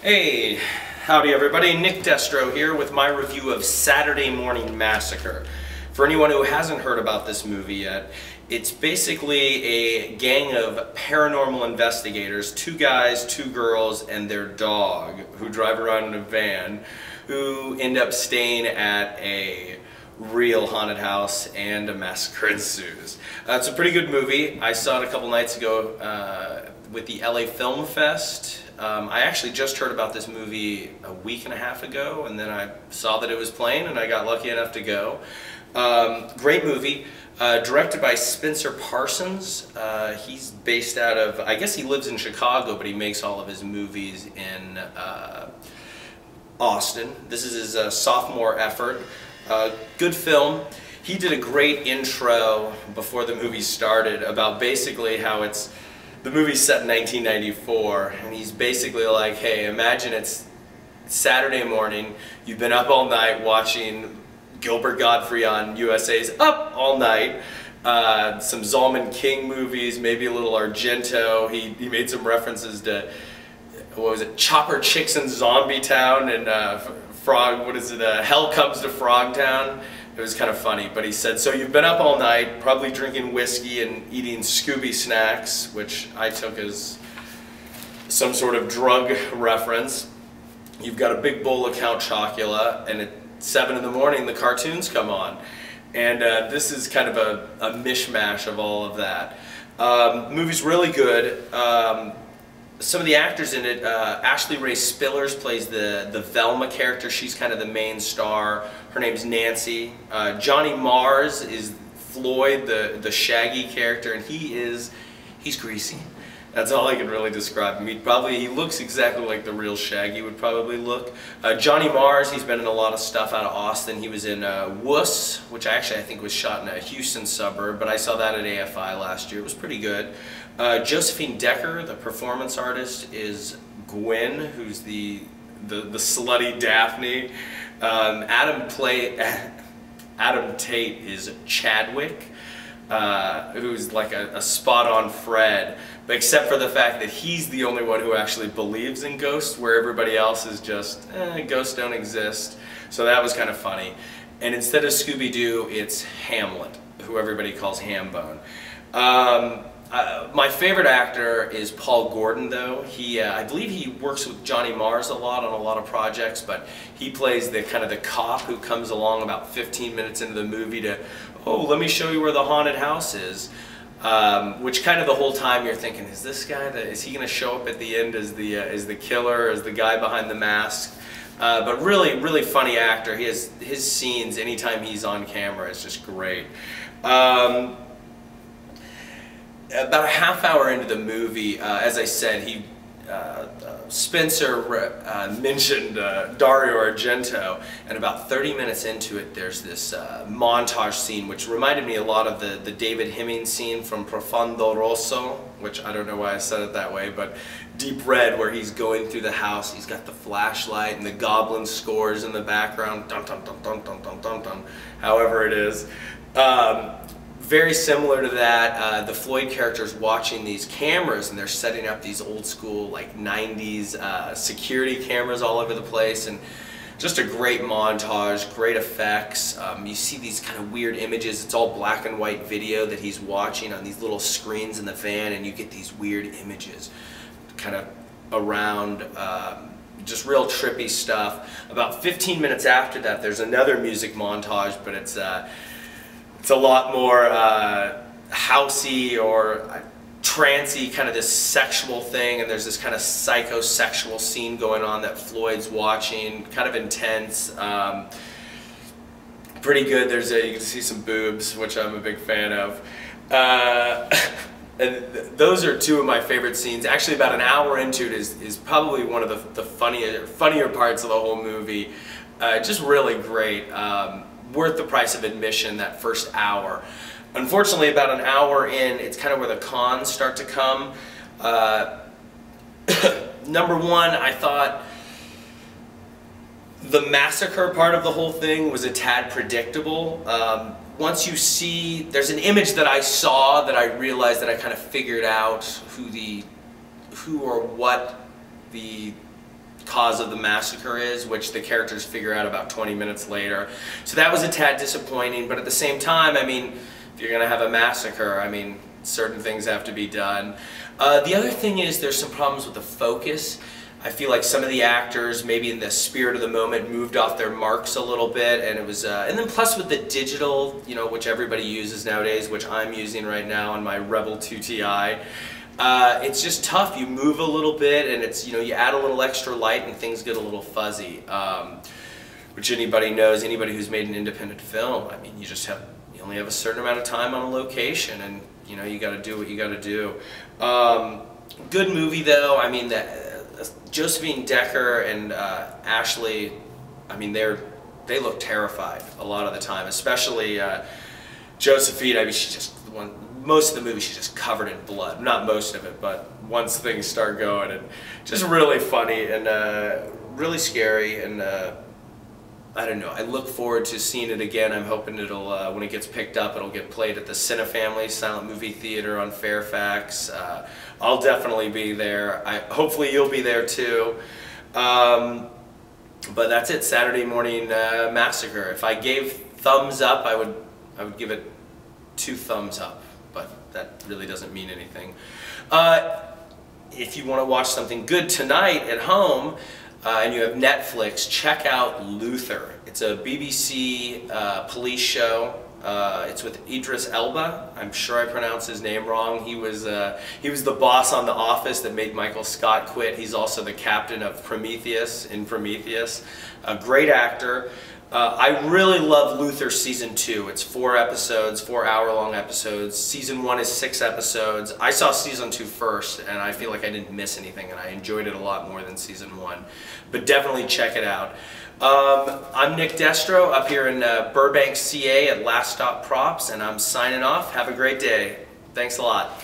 Hey, howdy everybody, Nick Destro here with my review of Saturday Morning Massacre. For anyone who hasn't heard about this movie yet, it's basically a gang of paranormal investigators, two guys, two girls, and their dog, who drive around in a van, who end up staying at a real haunted house and a massacre ensues. It's a pretty good movie. I saw it a couple nights ago with the LA Film Fest. I actually just heard about this movie a week and a half ago, and then I saw that it was playing and I got lucky enough to go. Great movie, directed by Spencer Parsons. He's based out of, I guess he lives in Chicago, but he makes all of his movies in Austin. This is his sophomore effort. Good film. He did a great intro before the movie started about basically how the movie's set in 1994, and he's basically like, hey, imagine it's Saturday morning, you've been up all night watching Gilbert Gottfried on USA's Up All Night, some Zalman King movies, maybe a little Argento. He made some references to, what was it, Chopper Chicks in Zombie Town and Hell Comes to Frogtown. It was kind of funny, but he said, so you've been up all night, probably drinking whiskey and eating Scooby snacks, which I took as some sort of drug reference. You've got a big bowl of Count Chocula, and at 7 in the morning the cartoons come on. And this is kind of a mishmash of all of that. Movie's really good. Some of the actors in it, Ashley Ray Spillers plays the Velma character. She's kind of the main star. Her name's Nancy. Johnny Mars is Floyd, the Shaggy character, and he's greasy. That's all I can really describe him. He looks exactly like the real Shaggy would probably look. Johnny Mars, he's been in a lot of stuff out of Austin. He was in Wuss, which I think was shot in a Houston suburb, but I saw that at AFI last year. It was pretty good. Josephine Decker, the performance artist, is Gwen, who's the slutty Daphne. Adam Tate is Chadwick, who's like a spot-on Fred, but except for the fact that he's the only one who actually believes in ghosts, where everybody else is just, ghosts don't exist. So that was kind of funny. And instead of Scooby Doo, it's Hamlet, who everybody calls Hambone. My favorite actor is Paul Gordon, though. I believe he works with Johnny Mars a lot on a lot of projects, but he plays the kind of the cop who comes along about 15 minutes into the movie to, oh, let me show you where the haunted house is. Which kind of the whole time you're thinking, is this guy, is he going to show up at the end as the killer, as the guy behind the mask? But really, really funny actor. His scenes, anytime he's on camera, is just great. About a half hour into the movie, as I said, Spencer mentioned Dario Argento, and about 30 minutes into it there's this montage scene which reminded me a lot of the David Hemming scene from Profondo Rosso, which I don't know why I said it that way, but Deep Red, where he's going through the house, he's got the flashlight and the goblin scores in the background, dun dun dun dun dun dun dun dun, however it is. Very similar to that, the Floyd character's watching these cameras, and they're setting up these old school like 90s security cameras all over the place, and just a great montage, great effects. You see these kind of weird images. It's all black and white video that he's watching on these little screens in the van, and you get these weird images kind of around, just real trippy stuff. About 15 minutes after that there's another music montage, but it's a lot more housey or trancey, kind of this sexual thing, and there's this kind of psychosexual scene going on that Floyd's watching, kind of intense, pretty good. You can see some boobs, which I'm a big fan of. And those are two of my favorite scenes. Actually, about an hour into it is probably one of the funnier parts of the whole movie. Just really great. Worth the price of admission, that first hour. Unfortunately, about an hour in, it's kind of where the cons start to come. Number one, I thought the massacre part of the whole thing was a tad predictable. Once you see, there's an image that I saw that I realized that I kind of figured out who or what the cause of the massacre is, which the characters figure out about 20 minutes later. So that was a tad disappointing, but at the same time, I mean, if you're going to have a massacre, I mean, certain things have to be done. The other thing is there's some problems with the focus. I feel like some of the actors, maybe in the spirit of the moment, moved off their marks a little bit, and it was, and then plus with the digital, you know, which everybody uses nowadays, which I'm using right now on my Rebel 2 Ti, it's just tough. You move a little bit, and it's, you know, you add a little extra light, and things get a little fuzzy. Which anybody knows, anybody who's made an independent film, I mean, you only have a certain amount of time on a location, and you know, you got to do what you got to do. Good movie though. I mean, Josephine Decker and Ashley, I mean, they look terrified a lot of the time, especially Josephine. I mean, most of the movie she's just covered in blood. Not most of it, but once things start going, and just really funny and really scary, and I don't know. I look forward to seeing it again. I'm hoping it'll, when it gets picked up, it'll get played at the Cinefamily Silent Movie Theater on Fairfax. I'll definitely be there. Hopefully you'll be there too. But that's it. Saturday Morning Massacre. If I gave thumbs up, I would give it 2 thumbs up. But that really doesn't mean anything. If you want to watch something good tonight at home, and you have Netflix, check out Luther. It's a BBC police show. It's with Idris Elba. I'm sure I pronounced his name wrong. He was the boss on The Office that made Michael Scott quit. He's also the captain of Prometheus in Prometheus. A great actor. I really love Luther Season 2. It's 4 episodes, 4-hour-long episodes. Season 1 is 6 episodes. I saw Season 2 first, and I feel like I didn't miss anything, and I enjoyed it a lot more than Season 1. But definitely check it out. I'm Nick Destro up here in Burbank, CA at Last Stop Props, and I'm signing off. Have a great day. Thanks a lot.